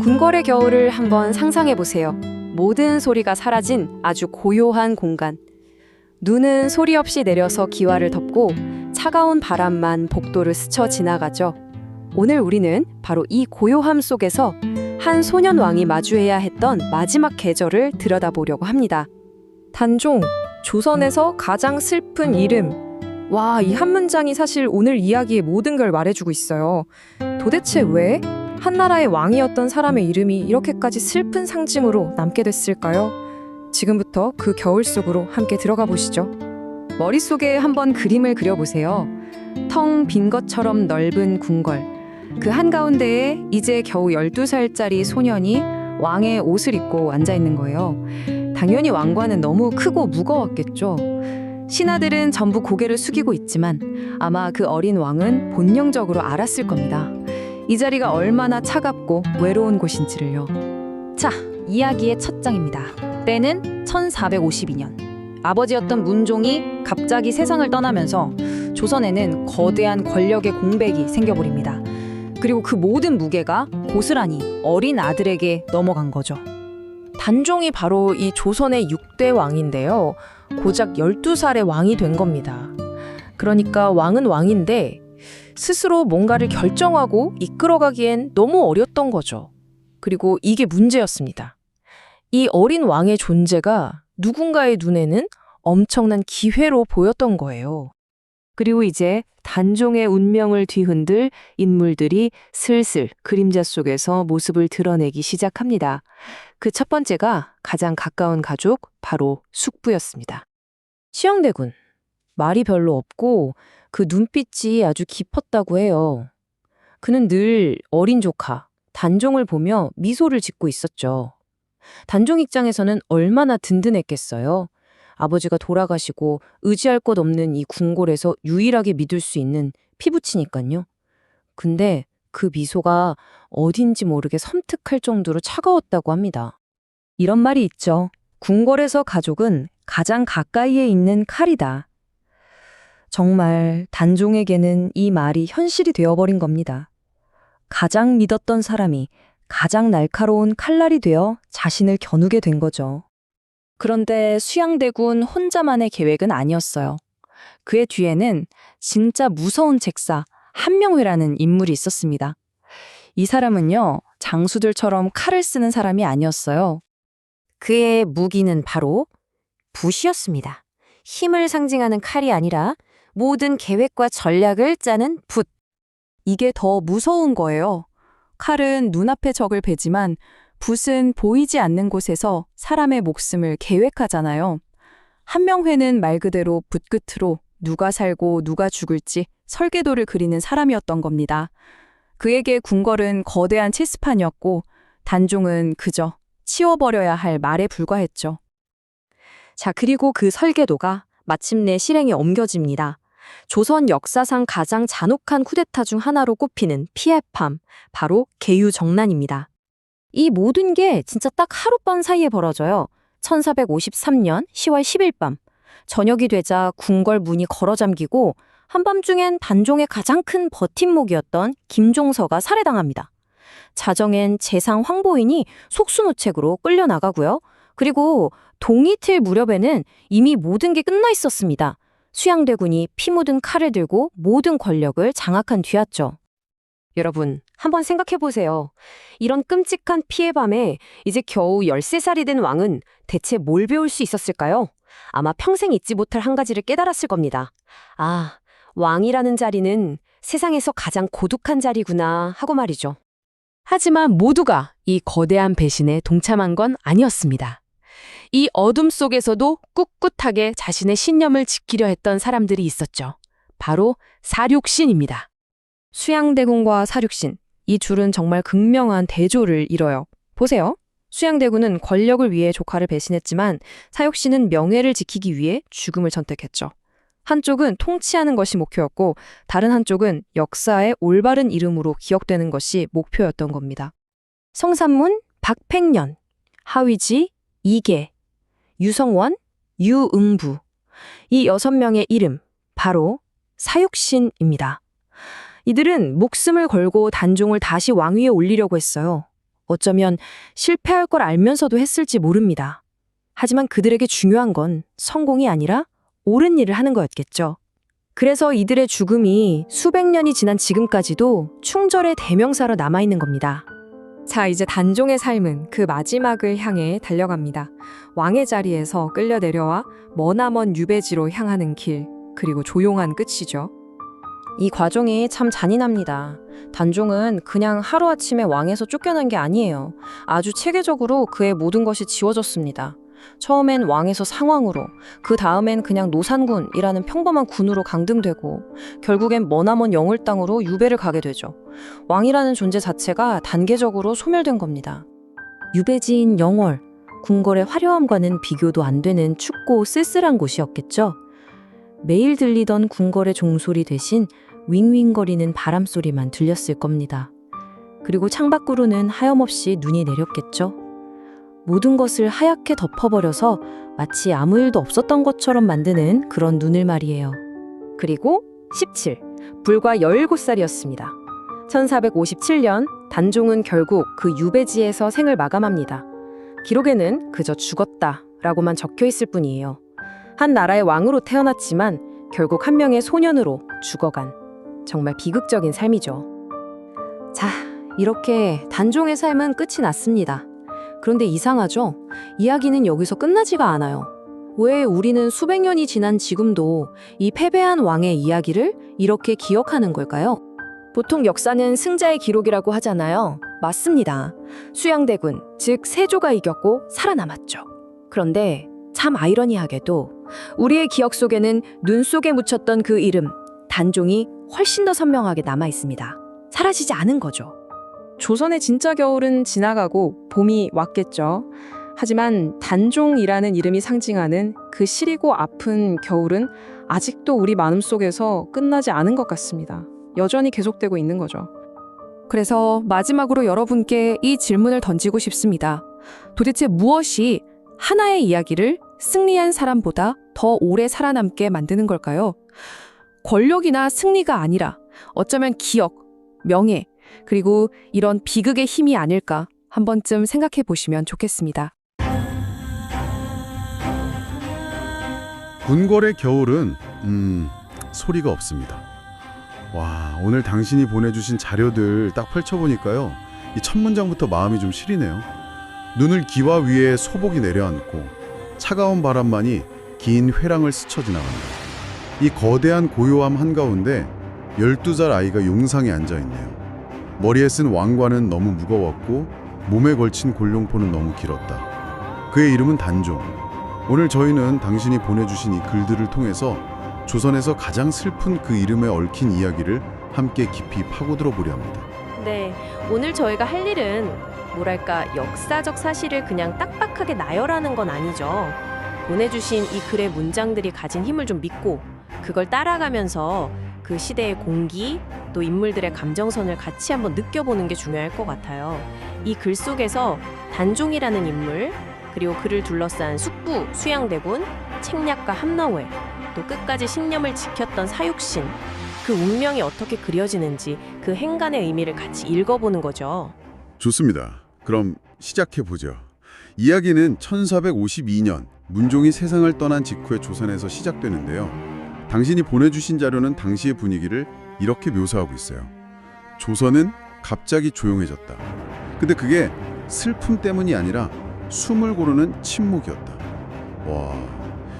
궁궐의 겨울을 한번 상상해 보세요. 모든 소리가 사라진 아주 고요한 공간. 눈은 소리 없이 내려서 기와를 덮고 차가운 바람만 복도를 스쳐 지나가죠. 오늘 우리는 바로 이 고요함 속에서 한 소년 왕이 마주해야 했던 마지막 계절을 들여다보려고 합니다. 단종, 조선에서 가장 슬픈 이름. 와, 이 한 문장이 사실 오늘 이야기의 모든 걸 말해주고 있어요. 도대체 왜 한나라의 왕이었던 사람의 이름이 이렇게까지 슬픈 상징으로 남게 됐을까요? 지금부터 그 겨울 속으로 함께 들어가 보시죠. 머릿속에 한번 그림을 그려보세요. 텅 빈 것처럼 넓은 궁궐. 그 한가운데에 이제 겨우 12살짜리 소년이 왕의 옷을 입고 앉아있는 거예요. 당연히 왕관은 너무 크고 무거웠겠죠. 신하들은 전부 고개를 숙이고 있지만 아마 그 어린 왕은 본능적으로 알았을 겁니다. 이 자리가 얼마나 차갑고 외로운 곳인지를요. 자, 이야기의 첫 장입니다. 때는 1452년. 아버지였던 문종이 갑자기 세상을 떠나면서 조선에는 거대한 권력의 공백이 생겨버립니다. 그리고 그 모든 무게가 고스란히 어린 아들에게 넘어간 거죠. 단종이 바로 이 조선의 6대 왕인데요. 고작 12살의 왕이 된 겁니다. 그러니까 왕은 왕인데 스스로 뭔가를 결정하고 이끌어가기엔 너무 어렸던 거죠. 그리고 이게 문제였습니다. 이 어린 왕의 존재가 누군가의 눈에는 엄청난 기회로 보였던 거예요. 그리고 이제 단종의 운명을 뒤흔들 인물들이 슬슬 그림자 속에서 모습을 드러내기 시작합니다. 그 첫 번째가 가장 가까운 가족, 바로 숙부였습니다. 시황대군, 말이 별로 없고 그 눈빛이 아주 깊었다고 해요. 그는 늘 어린 조카, 단종을 보며 미소를 짓고 있었죠. 단종 입장에서는 얼마나 든든했겠어요. 아버지가 돌아가시고 의지할 곳 없는 이 궁궐에서 유일하게 믿을 수 있는 피부치니까요. 근데 그 미소가 어딘지 모르게 섬뜩할 정도로 차가웠다고 합니다. 이런 말이 있죠. 궁궐에서 가족은 가장 가까이에 있는 칼이다. 정말 단종에게는 이 말이 현실이 되어버린 겁니다. 가장 믿었던 사람이 가장 날카로운 칼날이 되어 자신을 겨누게 된 거죠. 그런데 수양대군 혼자만의 계획은 아니었어요. 그의 뒤에는 진짜 무서운 책사 한명회라는 인물이 있었습니다. 이 사람은요, 장수들처럼 칼을 쓰는 사람이 아니었어요. 그의 무기는 바로 붓이었습니다. 힘을 상징하는 칼이 아니라 모든 계획과 전략을 짜는 붓. 이게 더 무서운 거예요. 칼은 눈앞의 적을 베지만 붓은 보이지 않는 곳에서 사람의 목숨을 계획하잖아요. 한명회는 말 그대로 붓 끝으로 누가 살고 누가 죽을지 설계도를 그리는 사람이었던 겁니다. 그에게 궁궐은 거대한 체스판이었고 단종은 그저 치워버려야 할 말에 불과했죠. 자, 그리고 그 설계도가 마침내 실행에 옮겨집니다. 조선 역사상 가장 잔혹한 쿠데타 중 하나로 꼽히는 피해팜, 바로 계유정난입니다. 이 모든 게 진짜 딱 하룻밤 사이에 벌어져요. 1453년 10월 10일 밤. 저녁이 되자 궁궐 문이 걸어 잠기고 한밤중엔 단종의 가장 큰 버팀목이었던 김종서가 살해당합니다. 자정엔 재상 황보인이 속수무책으로 끌려나가고요. 그리고 동이틀 무렵에는 이미 모든 게 끝나 있었습니다. 수양대군이 피 묻은 칼을 들고 모든 권력을 장악한 뒤였죠. 여러분, 한번 생각해보세요. 이런 끔찍한 피해 밤에 이제 겨우 13살이 된 왕은 대체 뭘 배울 수 있었을까요? 아마 평생 잊지 못할 한 가지를 깨달았을 겁니다. 아, 왕이라는 자리는 세상에서 가장 고독한 자리구나 하고 말이죠. 하지만 모두가 이 거대한 배신에 동참한 건 아니었습니다. 이 어둠 속에서도 꿋꿋하게 자신의 신념을 지키려 했던 사람들이 있었죠. 바로 사륙신입니다. 수양대군과 사륙신, 이 둘은 정말 극명한 대조를 이뤄요. 보세요. 수양대군은 권력을 위해 조카를 배신했지만 사육신은 명예를 지키기 위해 죽음을 선택했죠. 한쪽은 통치하는 것이 목표였고 다른 한쪽은 역사의 올바른 이름으로 기억되는 것이 목표였던 겁니다. 성산문, 박팽년, 하위지, 이계, 유성원, 유응부. 이 6명의 이름, 바로 사육신입니다. 이들은 목숨을 걸고 단종을 다시 왕위에 올리려고 했어요. 어쩌면 실패할 걸 알면서도 했을지 모릅니다. 하지만 그들에게 중요한 건 성공이 아니라 옳은 일을 하는 거였겠죠. 그래서 이들의 죽음이 수백 년이 지난 지금까지도 충절의 대명사로 남아있는 겁니다. 자, 이제 단종의 삶은 그 마지막을 향해 달려갑니다. 왕의 자리에서 끌려 내려와 머나먼 유배지로 향하는 길, 그리고 조용한 끝이죠. 이 과정이 참 잔인합니다. 단종은 그냥 하루아침에 왕에서 쫓겨난 게 아니에요. 아주 체계적으로 그의 모든 것이 지워졌습니다. 처음엔 왕에서 상왕으로, 그 다음엔 그냥 노산군이라는 평범한 군으로 강등되고 결국엔 머나먼 영월 땅으로 유배를 가게 되죠. 왕이라는 존재 자체가 단계적으로 소멸된 겁니다. 유배지인 영월, 궁궐의 화려함과는 비교도 안 되는 춥고 쓸쓸한 곳이었겠죠. 매일 들리던 궁궐의 종소리 대신 윙윙거리는 바람소리만 들렸을 겁니다. 그리고 창밖으로는 하염없이 눈이 내렸겠죠. 모든 것을 하얗게 덮어버려서 마치 아무 일도 없었던 것처럼 만드는 그런 눈을 말이에요. 그리고 17, 불과 17살이었습니다. 1457년 단종은 결국 그 유배지에서 생을 마감합니다. 기록에는 그저 죽었다라고만 적혀 있을 뿐이에요. 한 나라의 왕으로 태어났지만 결국 한 명의 소년으로 죽어간 정말 비극적인 삶이죠. 자, 이렇게 단종의 삶은 끝이 났습니다. 그런데 이상하죠? 이야기는 여기서 끝나지가 않아요. 왜 우리는 수백 년이 지난 지금도 이 패배한 왕의 이야기를 이렇게 기억하는 걸까요? 보통 역사는 승자의 기록이라고 하잖아요. 맞습니다. 수양대군, 즉 세조가 이겼고 살아남았죠. 그런데 참 아이러니하게도 우리의 기억 속에는 눈 속에 묻혔던 그 이름, 단종이 훨씬 더 선명하게 남아 있습니다. 사라지지 않은 거죠. 조선의 진짜 겨울은 지나가고 봄이 왔겠죠. 하지만 단종이라는 이름이 상징하는 그 시리고 아픈 겨울은 아직도 우리 마음속에서 끝나지 않은 것 같습니다. 여전히 계속되고 있는 거죠. 그래서 마지막으로 여러분께 이 질문을 던지고 싶습니다. 도대체 무엇이 하나의 이야기를 승리한 사람보다 더 오래 살아남게 만드는 걸까요? 권력이나 승리가 아니라 어쩌면 기억, 명예, 그리고 이런 비극의 힘이 아닐까 한 번쯤 생각해 보시면 좋겠습니다. 궁궐의 겨울은 소리가 없습니다. 와, 오늘 당신이 보내주신 자료들 딱 펼쳐보니까요, 이 첫 문장부터 마음이 좀 시리네요. 눈을 기와 위에 소복이 내려앉고 차가운 바람만이 긴 회랑을 스쳐 지나간다. 이 거대한 고요함 한가운데 12살 아이가 용상에 앉아있네요. 머리에 쓴 왕관은 너무 무거웠고 몸에 걸친 골룡포는 너무 길었다. 그의 이름은 단종. 오늘 저희는 당신이 보내주신 이 글들을 통해서 조선에서 가장 슬픈 그 이름에 얽힌 이야기를 함께 깊이 파고들어 보려 합니다. 네, 오늘 저희가 할 일은 뭐랄까 역사적 사실을 그냥 딱박하게 나열하는 건 아니죠. 보내주신 이 글의 문장들이 가진 힘을 좀 믿고 그걸 따라가면서 그 시대의 공기, 또 인물들의 감정선을 같이 한번 느껴보는 게 중요할 것 같아요. 이 글 속에서 단종이라는 인물, 그리고 그를 둘러싼 숙부, 수양대군, 책략가 함너회, 또 끝까지 신념을 지켰던 사육신, 그 운명이 어떻게 그려지는지 그 행간의 의미를 같이 읽어보는 거죠. 좋습니다. 그럼 시작해보죠. 이야기는 1452년 문종이 세상을 떠난 직후의 조선에서 시작되는데요. 당신이 보내주신 자료는 당시의 분위기를 이렇게 묘사하고 있어요. 조선은 갑자기 조용해졌다. 근데 그게 슬픔 때문이 아니라 숨을 고르는 침묵이었다. 와,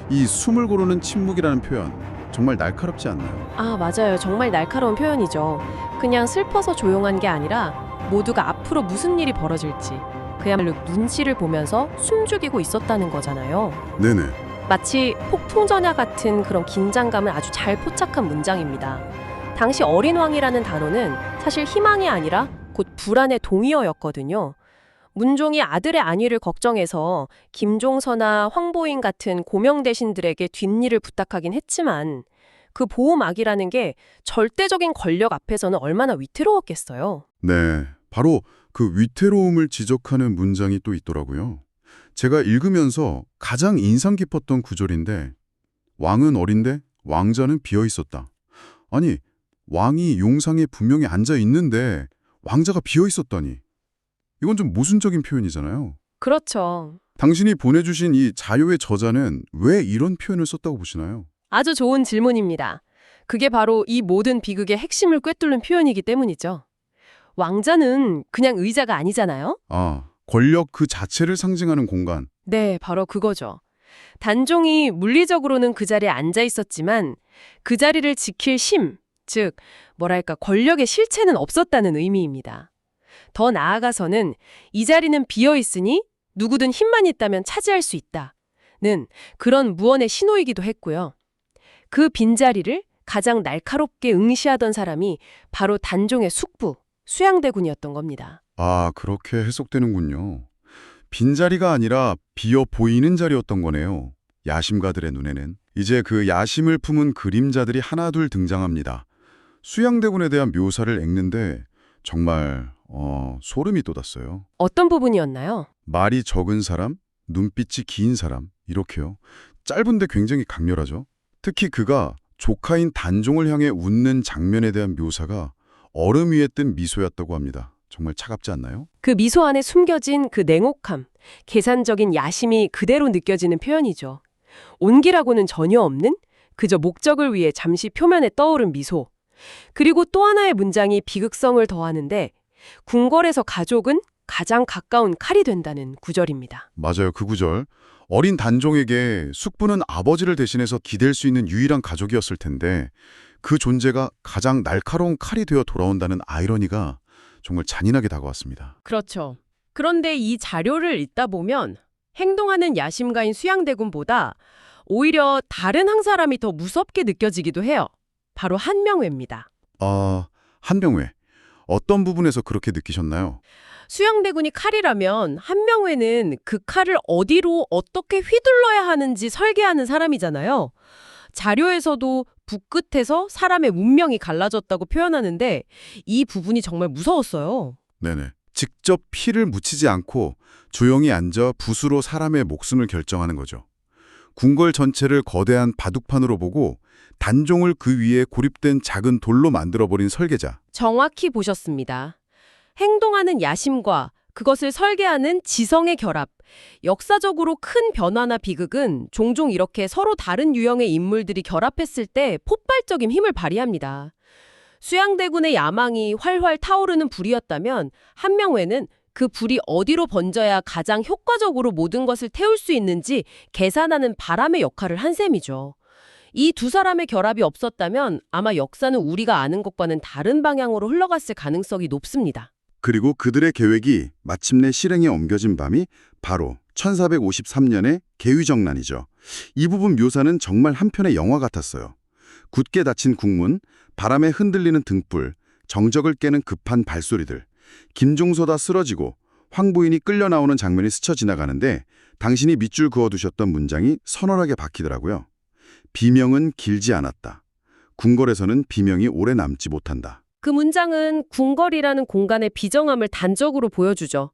이 숨을 고르는 침묵이라는 표현 정말 날카롭지 않나요? 아, 맞아요. 정말 날카로운 표현이죠. 그냥 슬퍼서 조용한 게 아니라 모두가 앞으로 무슨 일이 벌어질지 그야말로 눈치를 보면서 숨죽이고 있었다는 거잖아요. 네네. 마치 폭풍전야 같은 그런 긴장감을 아주 잘 포착한 문장입니다. 당시 어린 왕이라는 단어는 사실 희망이 아니라 곧 불안의 동의어였거든요. 문종이 아들의 안위를 걱정해서 김종서나 황보인 같은 고명 대신들에게 뒷일을 부탁하긴 했지만 그 보호막이라는 게 절대적인 권력 앞에서는 얼마나 위태로웠겠어요. 네, 바로 그 위태로움을 지적하는 문장이 또 있더라고요. 제가 읽으면서 가장 인상 깊었던 구절인데, 왕은 어린데 왕자는 비어 있었다. 아니, 왕이 용상에 분명히 앉아 있는데 왕자가 비어 있었다니. 이건 좀 모순적인 표현이잖아요. 그렇죠. 당신이 보내주신 이 자료의 저자는 왜 이런 표현을 썼다고 보시나요? 아주 좋은 질문입니다. 그게 바로 이 모든 비극의 핵심을 꿰뚫는 표현이기 때문이죠. 왕자는 그냥 의자가 아니잖아요? 아, 권력 그 자체를 상징하는 공간. 네, 바로 그거죠. 단종이 물리적으로는 그 자리에 앉아 있었지만 그 자리를 지킬 힘, 즉 뭐랄까 권력의 실체는 없었다는 의미입니다. 더 나아가서는 이 자리는 비어 있으니 누구든 힘만 있다면 차지할 수 있다는 그런 무언의 신호이기도 했고요. 그 빈자리를 가장 날카롭게 응시하던 사람이 바로 단종의 숙부, 수양대군이었던 겁니다. 아, 그렇게 해석되는군요. 빈자리가 아니라 비어 보이는 자리였던 거네요. 야심가들의 눈에는. 이제 그 야심을 품은 그림자들이 하나둘 등장합니다. 수양대군에 대한 묘사를 읽는데 정말 소름이 돋았어요. 어떤 부분이었나요? 말이 적은 사람, 눈빛이 긴 사람, 이렇게요. 짧은데 굉장히 강렬하죠. 특히 그가 조카인 단종을 향해 웃는 장면에 대한 묘사가 얼음 위에 뜬 미소였다고 합니다. 정말 차갑지 않나요? 그 미소 안에 숨겨진 그 냉혹함, 계산적인 야심이 그대로 느껴지는 표현이죠. 온기라고는 전혀 없는 그저 목적을 위해 잠시 표면에 떠오른 미소. 그리고 또 하나의 문장이 비극성을 더하는데 궁궐에서 가족은 가장 가까운 칼이 된다는 구절입니다. 맞아요. 그 구절. 어린 단종에게 숙부는 아버지를 대신해서 기댈 수 있는 유일한 가족이었을 텐데 그 존재가 가장 날카로운 칼이 되어 돌아온다는 아이러니가 정말 잔인하게 다가왔습니다. 그렇죠. 그런데 이 자료를 읽다 보면 행동하는 야심가인 수양대군보다 오히려 다른 한 사람이 더 무섭게 느껴지기도 해요. 바로 한명회입니다. 한명회. 어떤 부분에서 그렇게 느끼셨나요? 수양대군이 칼이라면 한명회는 그 칼을 어디로 어떻게 휘둘러야 하는지 설계하는 사람이잖아요. 자료에서도 붓끝에서 사람의 운명이 갈라졌다고 표현하는데 이 부분이 정말 무서웠어요. 네네. 직접 피를 묻히지 않고 조용히 앉아 붓으로 사람의 목숨을 결정하는 거죠. 궁궐 전체를 거대한 바둑판으로 보고 단종을 그 위에 고립된 작은 돌로 만들어버린 설계자. 정확히 보셨습니다. 행동하는 야심과 그것을 설계하는 지성의 결합. 역사적으로 큰 변화나 비극은 종종 이렇게 서로 다른 유형의 인물들이 결합했을 때 폭발적인 힘을 발휘합니다. 수양대군의 야망이 활활 타오르는 불이었다면 한명회는 그 불이 어디로 번져야 가장 효과적으로 모든 것을 태울 수 있는지 계산하는 바람의 역할을 한 셈이죠. 이 두 사람의 결합이 없었다면 아마 역사는 우리가 아는 것과는 다른 방향으로 흘러갔을 가능성이 높습니다. 그리고 그들의 계획이 마침내 실행에 옮겨진 밤이 바로 1453년의 개위정난이죠. 이 부분 묘사는 정말 한편의 영화 같았어요. 굳게 닫힌 국문, 바람에 흔들리는 등불, 정적을 깨는 급한 발소리들, 김종서다 쓰러지고 황부인이 끌려 나오는 장면이 스쳐 지나가는데 당신이 밑줄 그어두셨던 문장이 서늘하게 박히더라고요. 비명은 길지 않았다. 궁궐에서는 비명이 오래 남지 못한다. 그 문장은 궁궐이라는 공간의 비정함을 단적으로 보여주죠.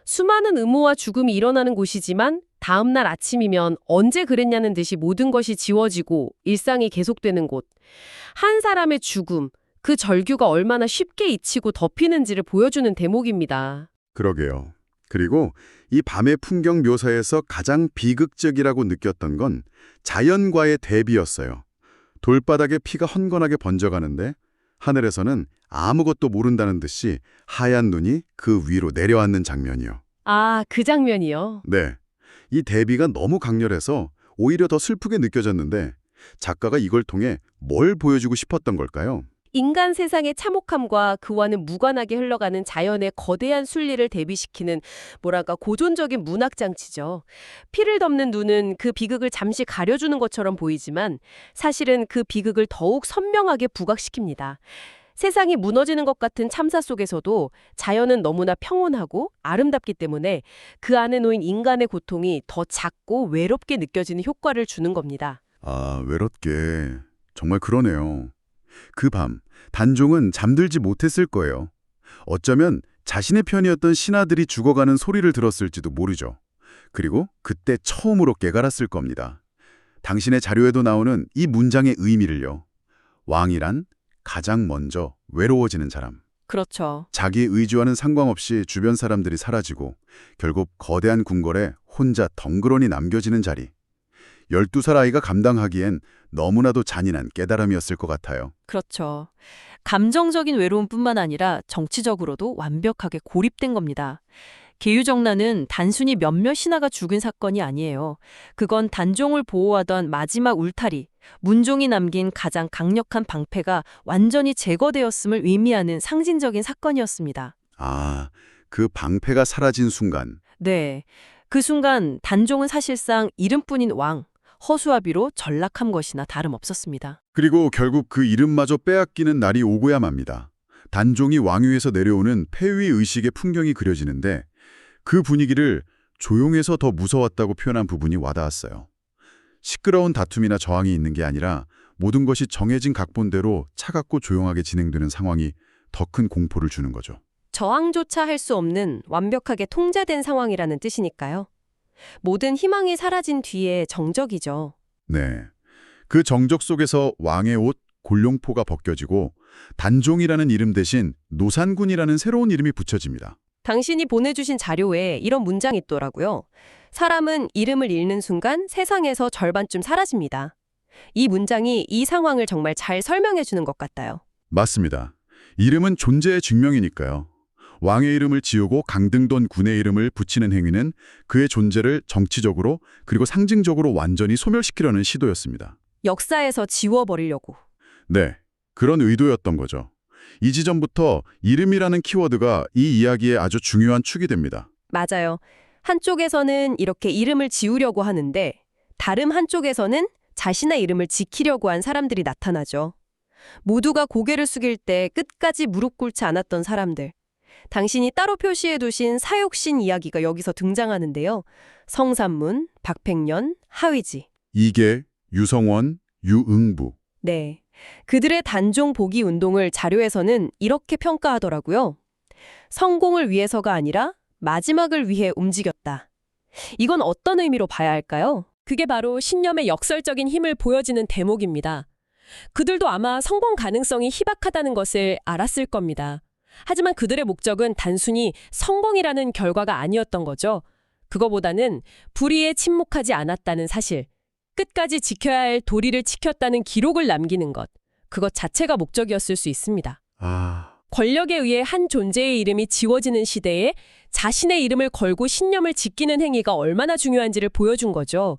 수많은 음모와 죽음이 일어나는 곳이지만 다음날 아침이면 언제 그랬냐는 듯이 모든 것이 지워지고 일상이 계속되는 곳. 한 사람의 죽음, 그 절규가 얼마나 쉽게 잊히고 덮이는지를 보여주는 대목입니다. 그러게요. 그리고 이 밤의 풍경 묘사에서 가장 비극적이라고 느꼈던 건 자연과의 대비였어요. 돌바닥에 피가 헌건하게 번져가는데 하늘에서는 아무것도 모른다는 듯이 하얀 눈이 그 위로 내려앉는 장면이요. 아, 그 장면이요? 네. 이 대비가 너무 강렬해서 오히려 더 슬프게 느껴졌는데 작가가 이걸 통해 뭘 보여주고 싶었던 걸까요? 인간 세상의 참혹함과 그와는 무관하게 흘러가는 자연의 거대한 순리를 대비시키는 뭐랄까 고전적인 문학장치죠. 피를 덮는 눈은 그 비극을 잠시 가려주는 것처럼 보이지만 사실은 그 비극을 더욱 선명하게 부각시킵니다. 세상이 무너지는 것 같은 참사 속에서도 자연은 너무나 평온하고 아름답기 때문에 그 안에 놓인 인간의 고통이 더 작고 외롭게 느껴지는 효과를 주는 겁니다. 아, 외롭게. 정말 그러네요. 그 밤, 단종은 잠들지 못했을 거예요. 어쩌면 자신의 편이었던 신하들이 죽어가는 소리를 들었을지도 모르죠. 그리고 그때 처음으로 깨달았을 겁니다. 당신의 자료에도 나오는 이 문장의 의미를요. 왕이란 가장 먼저 외로워지는 사람. 그렇죠. 자기 의지와는 상관없이 주변 사람들이 사라지고 결국 거대한 궁궐에 혼자 덩그러니 남겨지는 자리. 12살 아이가 감당하기엔 너무나도 잔인한 깨달음이었을 것 같아요. 그렇죠. 감정적인 외로움뿐만 아니라 정치적으로도 완벽하게 고립된 겁니다. 계유정난은 단순히 몇몇 신하가 죽은 사건이 아니에요. 그건 단종을 보호하던 마지막 울타리, 문종이 남긴 가장 강력한 방패가 완전히 제거되었음을 의미하는 상징적인 사건이었습니다. 아, 그 방패가 사라진 순간. 네, 그 순간 단종은 사실상 이름뿐인 왕, 허수아비로 전락한 것이나 다름없었습니다. 그리고 결국 그 이름마저 빼앗기는 날이 오고야 맙니다. 단종이 왕위에서 내려오는 폐위 의식의 풍경이 그려지는데 그 분위기를 조용해서 더 무서웠다고 표현한 부분이 와닿았어요. 시끄러운 다툼이나 저항이 있는 게 아니라 모든 것이 정해진 각본대로 차갑고 조용하게 진행되는 상황이 더 큰 공포를 주는 거죠. 저항조차 할 수 없는 완벽하게 통제된 상황이라는 뜻이니까요. 모든 희망이 사라진 뒤에 정적이죠. 네. 그 정적 속에서 왕의 옷, 골룡포가 벗겨지고 단종이라는 이름 대신 노산군이라는 새로운 이름이 붙여집니다. 당신이 보내주신 자료에 이런 문장이 있더라고요. 사람은 이름을 잃는 순간 세상에서 절반쯤 사라집니다. 이 문장이 이 상황을 정말 잘 설명해 주는 것 같아요. 맞습니다. 이름은 존재의 증명이니까요. 왕의 이름을 지우고 강등던 군의 이름을 붙이는 행위는 그의 존재를 정치적으로 그리고 상징적으로 완전히 소멸시키려는 시도였습니다. 역사에서 지워버리려고. 네, 그런 의도였던 거죠. 이 지점부터 이름이라는 키워드가 이 이야기의 아주 중요한 축이 됩니다. 맞아요. 한쪽에서는 이렇게 이름을 지우려고 하는데 다른 한쪽에서는 자신의 이름을 지키려고 한 사람들이 나타나죠. 모두가 고개를 숙일 때 끝까지 무릎 꿇지 않았던 사람들. 당신이 따로 표시해두신 사육신 이야기가 여기서 등장하는데요. 성산문, 박팽년, 하위지. 이계, 유성원, 유응부. 네. 그들의 단종 복위 운동을 자료에서는 이렇게 평가하더라고요. 성공을 위해서가 아니라 마지막을 위해 움직였다. 이건 어떤 의미로 봐야 할까요? 그게 바로 신념의 역설적인 힘을 보여지는 대목입니다. 그들도 아마 성공 가능성이 희박하다는 것을 알았을 겁니다. 하지만 그들의 목적은 단순히 성공이라는 결과가 아니었던 거죠. 그거보다는 불의에 침묵하지 않았다는 사실, 끝까지 지켜야 할 도리를 지켰다는 기록을 남기는 것, 그것 자체가 목적이었을 수 있습니다. 권력에 의해 한 존재의 이름이 지워지는 시대에 자신의 이름을 걸고 신념을 지키는 행위가 얼마나 중요한지를 보여준 거죠.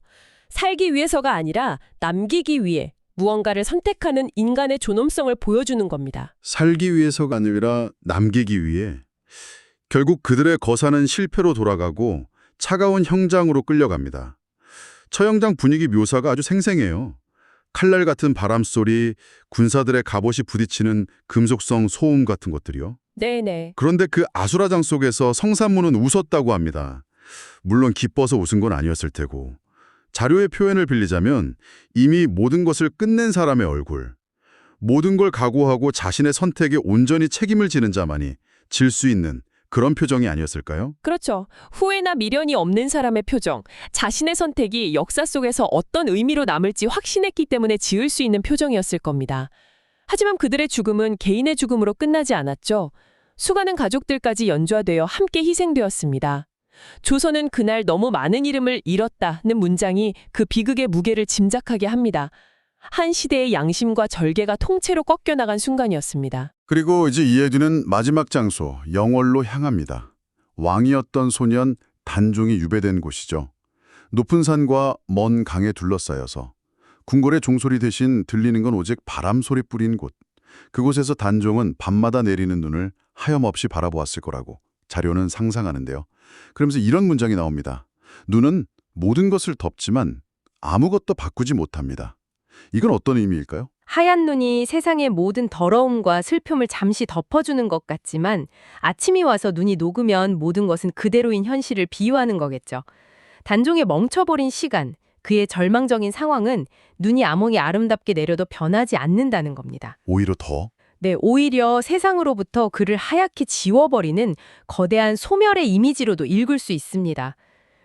살기 위해서가 아니라 남기기 위해 무언가를 선택하는 인간의 존엄성을 보여주는 겁니다. 살기 위해서가 아니라 남기기 위해. 결국 그들의 거사는 실패로 돌아가고 차가운 형장으로 끌려갑니다. 처형장 분위기 묘사가 아주 생생해요. 칼날 같은 바람소리, 군사들의 갑옷이 부딪히는 금속성 소음 같은 것들이요. 네네. 그런데 그 아수라장 속에서 성산문은 웃었다고 합니다. 물론 기뻐서 웃은 건 아니었을 테고. 자료의 표현을 빌리자면 이미 모든 것을 끝낸 사람의 얼굴, 모든 걸 각오하고 자신의 선택에 온전히 책임을 지는 자만이 질 수 있는 그런 표정이 아니었을까요? 그렇죠. 후회나 미련이 없는 사람의 표정, 자신의 선택이 역사 속에서 어떤 의미로 남을지 확신했기 때문에 지을 수 있는 표정이었을 겁니다. 하지만 그들의 죽음은 개인의 죽음으로 끝나지 않았죠. 수많은 가족들까지 연좌되어 함께 희생되었습니다. 조선은 그날 너무 많은 이름을 잃었다는 문장이 그 비극의 무게를 짐작하게 합니다. 한 시대의 양심과 절개가 통째로 꺾여나간 순간이었습니다. 그리고 이제 이 얘기는 마지막 장소, 영월로 향합니다. 왕이었던 소년 단종이 유배된 곳이죠. 높은 산과 먼 강에 둘러싸여서 궁궐의 종소리 대신 들리는 건 오직 바람소리 뿌린 곳. 그곳에서 단종은 밤마다 내리는 눈을 하염없이 바라보았을 거라고 자료는 상상하는데요. 그러면서 이런 문장이 나옵니다. 눈은 모든 것을 덮지만 아무것도 바꾸지 못합니다. 이건 어떤 의미일까요? 하얀 눈이 세상의 모든 더러움과 슬픔을 잠시 덮어주는 것 같지만 아침이 와서 눈이 녹으면 모든 것은 그대로인 현실을 비유하는 거겠죠. 단종의 멈춰버린 시간, 그의 절망적인 상황은 눈이 아무리 아름답게 내려도 변하지 않는다는 겁니다. 오히려 더? 네, 오히려 세상으로부터 그를 하얗게 지워버리는 거대한 소멸의 이미지로도 읽을 수 있습니다.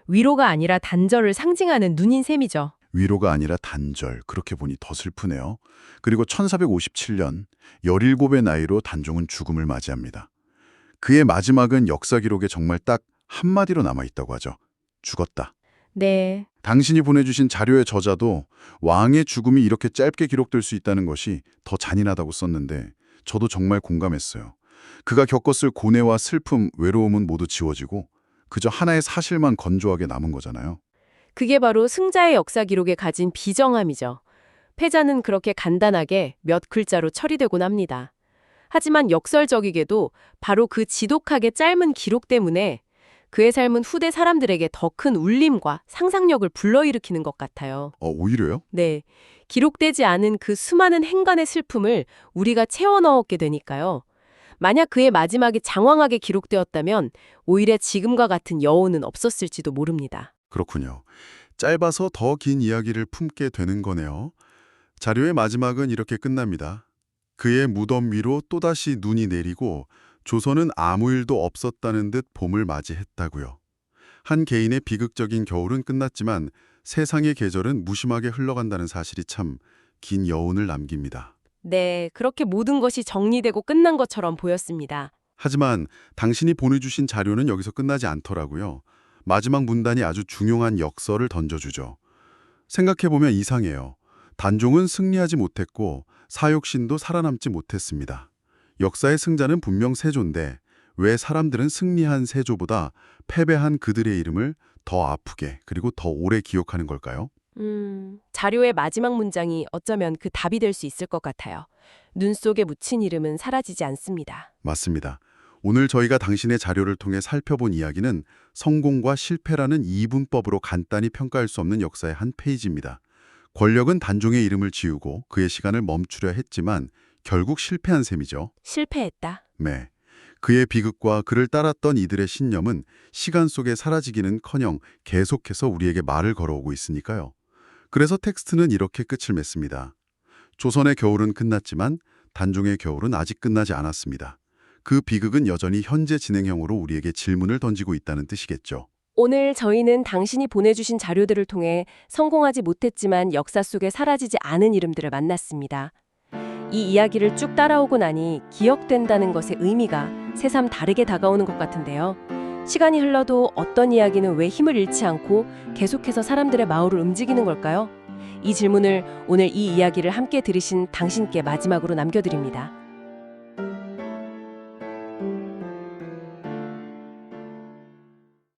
위로가 아니라 단절을 상징하는 눈인 셈이죠. 위로가 아니라 단절. 그렇게 보니 더 슬프네요. 그리고 1457년 17의 나이로 단종은 죽음을 맞이합니다. 그의 마지막은 역사 기록에 정말 딱 한마디로 남아있다고 하죠. 죽었다. 네. 당신이 보내주신 자료의 저자도 왕의 죽음이 이렇게 짧게 기록될 수 있다는 것이 더 잔인하다고 썼는데 저도 정말 공감했어요. 그가 겪었을 고뇌와 슬픔, 외로움은 모두 지워지고 그저 하나의 사실만 건조하게 남은 거잖아요. 그게 바로 승자의 역사 기록에 가진 비정함이죠. 패자는 그렇게 간단하게 몇 글자로 처리되곤 합니다. 하지만 역설적이게도 바로 그 지독하게 짧은 기록 때문에 그의 삶은 후대 사람들에게 더 큰 울림과 상상력을 불러일으키는 것 같아요. 오히려요? 네, 기록되지 않은 그 수많은 행간의 슬픔을 우리가 채워 넣었게 되니까요. 만약 그의 마지막이 장황하게 기록되었다면 오히려 지금과 같은 여운은 없었을지도 모릅니다. 그렇군요. 짧아서 더 긴 이야기를 품게 되는 거네요. 자료의 마지막은 이렇게 끝납니다. 그의 무덤 위로 또다시 눈이 내리고 조선은 아무 일도 없었다는 듯 봄을 맞이했다고요. 한 개인의 비극적인 겨울은 끝났지만 세상의 계절은 무심하게 흘러간다는 사실이 참 긴 여운을 남깁니다. 네, 그렇게 모든 것이 정리되고 끝난 것처럼 보였습니다. 하지만 당신이 보내주신 자료는 여기서 끝나지 않더라고요. 마지막 문단이 아주 중요한 역설을 던져주죠. 생각해보면 이상해요. 단종은 승리하지 못했고 사욕신도 살아남지 못했습니다. 역사의 승자는 분명 세조인데 왜 사람들은 승리한 세조보다 패배한 그들의 이름을 더 아프게 그리고 더 오래 기억하는 걸까요? 자료의 마지막 문장이 어쩌면 그 답이 될 수 있을 것 같아요. 눈 속에 묻힌 이름은 사라지지 않습니다. 맞습니다. 오늘 저희가 당신의 자료를 통해 살펴본 이야기는 성공과 실패라는 이분법으로 간단히 평가할 수 없는 역사의 한 페이지입니다. 권력은 단종의 이름을 지우고 그의 시간을 멈추려 했지만 결국 실패한 셈이죠. 실패했다. 네. 그의 비극과 그를 따랐던 이들의 신념은 시간 속에 사라지기는커녕 계속해서 우리에게 말을 걸어오고 있으니까요. 그래서 텍스트는 이렇게 끝을 맺습니다. 조선의 겨울은 끝났지만 단종의 겨울은 아직 끝나지 않았습니다. 그 비극은 여전히 현재 진행형으로 우리에게 질문을 던지고 있다는 뜻이겠죠. 오늘 저희는 당신이 보내주신 자료들을 통해 성공하지 못했지만 역사 속에 사라지지 않은 이름들을 만났습니다. 이 이야기를 쭉 따라오고 나니 기억된다는 것의 의미가 새삼 다르게 다가오는 것 같은데요. 시간이 흘러도 어떤 이야기는 왜 힘을 잃지 않고 계속해서 사람들의 마음을 움직이는 걸까요? 이 질문을 오늘 이 이야기를 함께 들으신 당신께 마지막으로 남겨드립니다.